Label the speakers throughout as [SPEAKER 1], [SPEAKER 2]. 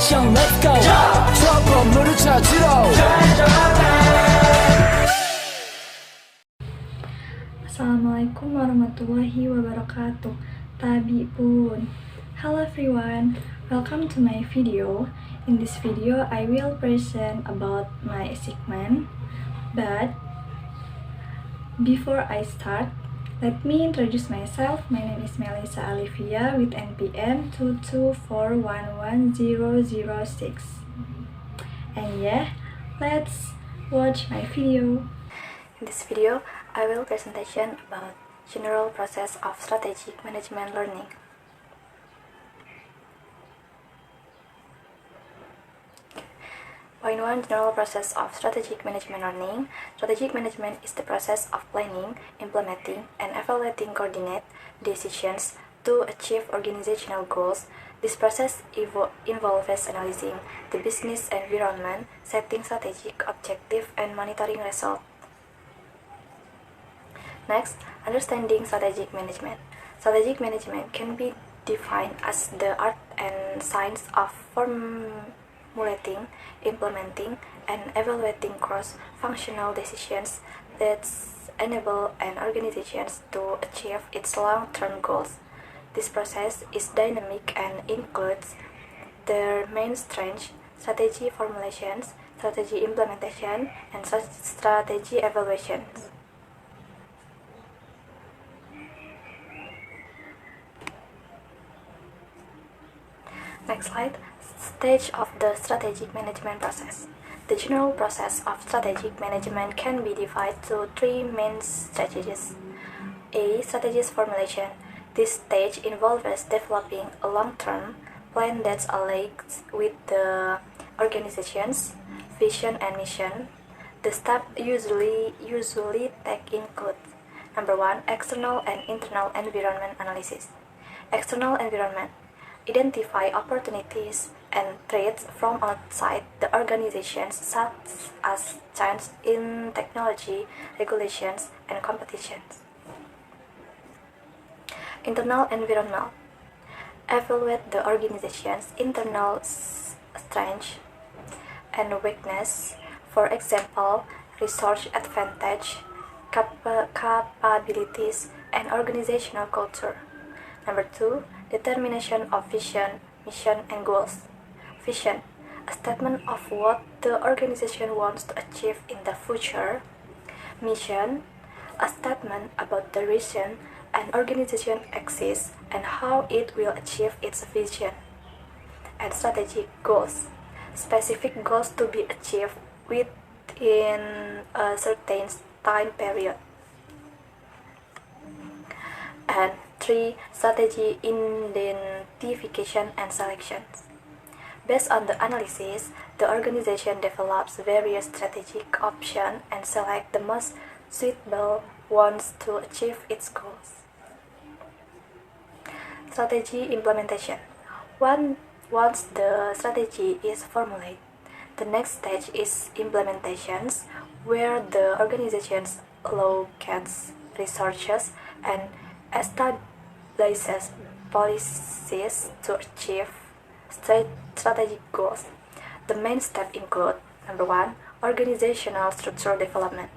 [SPEAKER 1] mission, let's go. trouble 찾으러.
[SPEAKER 2] Assalamualaikum warahmatullahi wabarakatuh. Tabi'un. Hello everyone, welcome to my video. In this video, I will present about my segment. But before I start, let me introduce myself. My name is Melissa Alivia with NPM 224111006. And yeah, let's watch my video. In this video, I will presentation about general process of strategic management learning. Point 1. General process of strategic management learning. Strategic management is the process of planning, implementing, and evaluating coordinate decisions to achieve organizational goals. This process involves analyzing the business environment, setting strategic objectives, and monitoring results. Next, understanding strategic management. Strategic management can be defined as the art and science of formulating, implementing, and evaluating cross-functional decisions that enable an organization to achieve its long-term goals. This process is dynamic and includes their main strengths, strategy formulations, strategy implementation, and strategy evaluations. Next slide. Stage of the strategic management process. The general process of strategic management can be divided to three main stages. A. Strategies formulation. This stage involves developing a long-term plan that aligns with the organization's vision and mission. The steps usually include: number 1. External and internal environment analysis. External environment. Identify opportunities and threats from outside the organization, such as change in technology, regulations, and competitions. Internal environment. Evaluate the organization's internal strengths and weakness, for example, resource advantage, capabilities, and organizational culture. Number 2. Determination of vision, mission, and goals. Vision, a statement of what the organization wants to achieve in the future. Mission, a statement about the reason an organization exists and how it will achieve its vision. And strategic goals, specific goals to be achieved within a certain time period. And 3. Strategy identification and selections. Based on the analysis, the organization develops various strategic options and select the most suitable ones to achieve its goals. Strategy implementation. Once the strategy is formulated, the next stage is implementations, where the organization allocates resources and establishes policies to achieve strategic goals. The main steps include: number 1. Organizational structure development.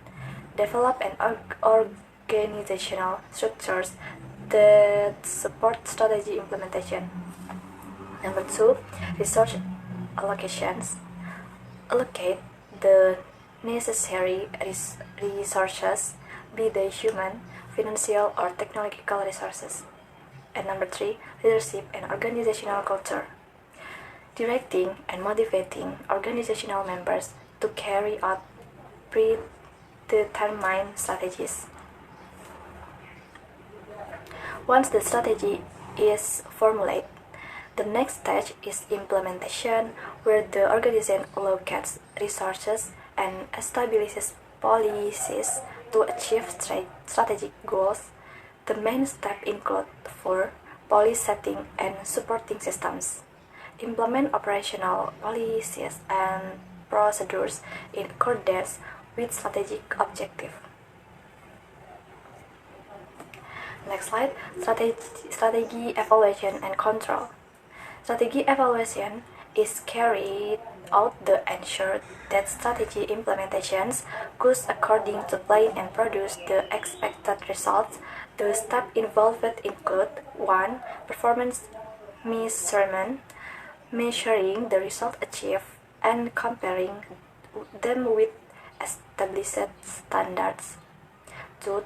[SPEAKER 2] Develop an organizational structures that support strategy implementation. Number 2. Resource allocations. Allocate the necessary resources, be they human, financial, or technological resources. And number 3. Leadership and organizational culture. Directing and motivating organizational members to carry out predetermined strategies. Once the strategy is formulated, the next stage is implementation, where the organization allocates resources and establishes policies to achieve strategic goals. The main steps include: 4. Policy setting and supporting systems. Implement operational policies and procedures in accordance with strategic objectives. Next slide. Strategy evaluation and control. Strategy evaluation is carried out to ensure that strategy implementations goes according to plan and produce the expected results. The steps involved include 1. Performance measurement, measuring the result achieved and comparing them with established standards. 2.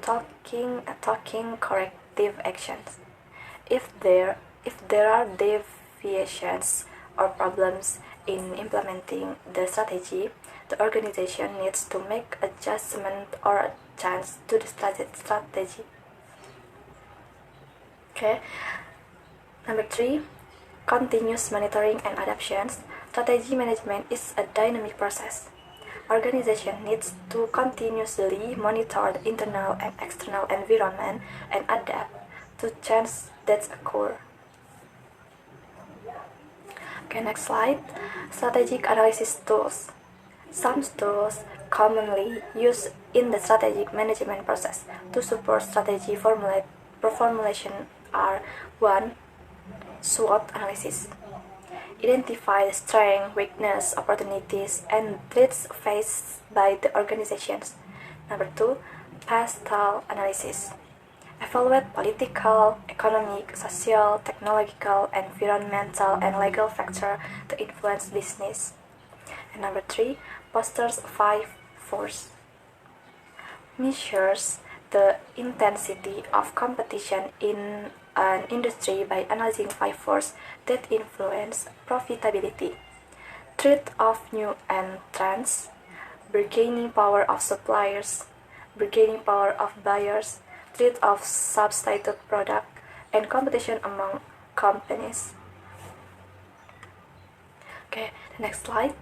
[SPEAKER 2] Taking corrective actions. If there are deviations or problems in implementing the strategy, the organization needs to make adjustment or change to the strategy. Okay. Number 3, continuous monitoring and adaptations. Strategy management is a dynamic process. Organization needs to continuously monitor the internal and external environment and adapt to change that occur. Okay, next slide. Strategic analysis tools. Some tools commonly used in the strategic management process to support strategy formulation are 1. SWOT analysis. Identify the strengths, weaknesses, opportunities, and threats faced by the organizations. Number 2. PESTEL analysis. Evaluate political, economic, social, technological, environmental, and legal factors to influence business. And number 3. Foster's 5 force. Measures the intensity of competition in an industry by analyzing 5 forces that influence profitability: threat of new entrants, bargaining power of suppliers, bargaining power of buyers, threat of substitute product, and competition among companies. Okay, the next slide.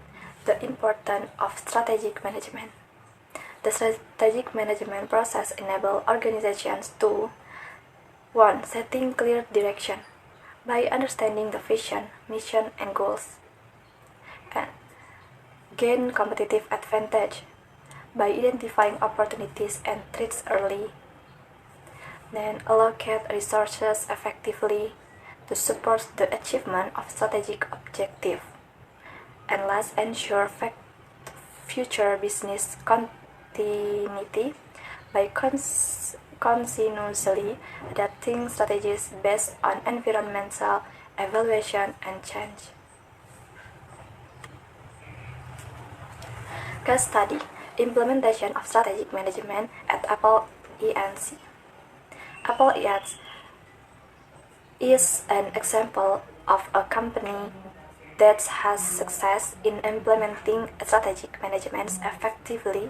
[SPEAKER 2] The importance of strategic management. The strategic management process enables organizations to 1. Setting clear direction by understanding the vision, mission, and goals. And gain competitive advantage by identifying opportunities and threats early. Then allocate resources effectively to support the achievement of strategic objectives. And last, ensure future business continuity by continuously adapting strategies based on environmental evaluation and change. Case study: implementation of strategic management at Apple Inc. Apple Inc. is an example of a company that has success in implementing strategic management effectively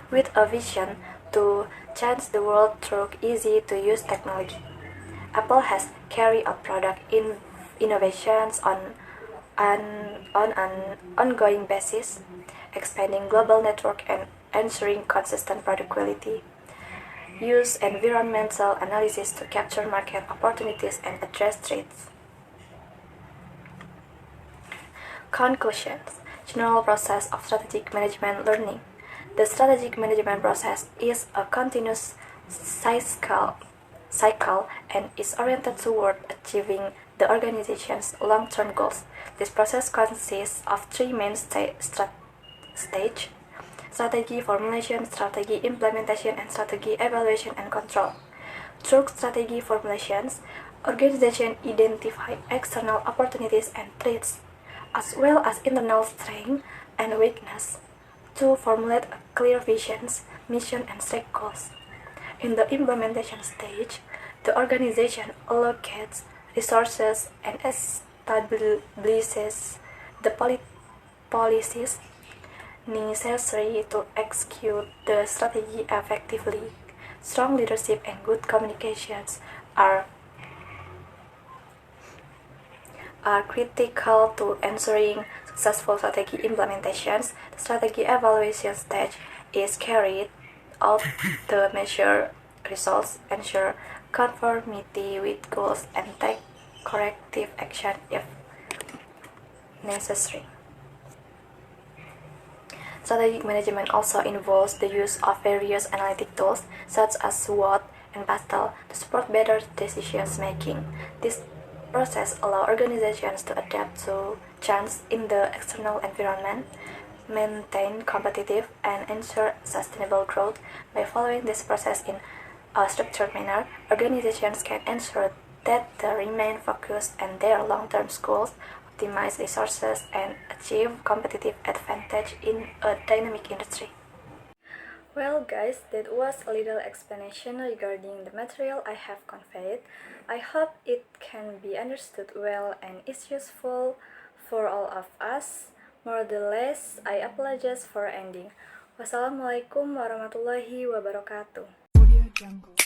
[SPEAKER 2] with a vision to change the world through easy-to-use technology. Apple has carried out product innovations on an ongoing basis, expanding global network and ensuring consistent product quality. Use environmental analysis to capture market opportunities and address threats. Conclusions. General process of strategic management learning. The strategic management process is a continuous cycle and is oriented toward achieving the organization's long-term goals. This process consists of 3 main stages: strategy formulation, strategy implementation, and strategy evaluation and control. Through strategy formulations, organizations identify external opportunities and threats, as well as internal strengths and weaknesses, to formulate clear visions, mission, and strict goals. In the implementation stage, the organization allocates resources and establishes the policies necessary to execute the strategy effectively. Strong leadership and good communications are critical to ensuring successful strategy implementations. The strategy evaluation stage is carried out to measure results, ensure conformity with goals, and take corrective action if necessary. Strategic management also involves the use of various analytic tools such as SWOT and PESTEL to support better decision making. These process allow organizations to adapt to change in the external environment, maintain competitive, and ensure sustainable growth. By following this process in a structured manner, organizations can ensure that they remain focused on their long-term goals, optimize resources, and achieve competitive advantage in a dynamic industry. Well guys, that was a little explanation regarding the material I have conveyed. I hope it can be understood well and is useful for all of us. More or less, I apologize for ending. Wassalamualaikum warahmatullahi wabarakatuh.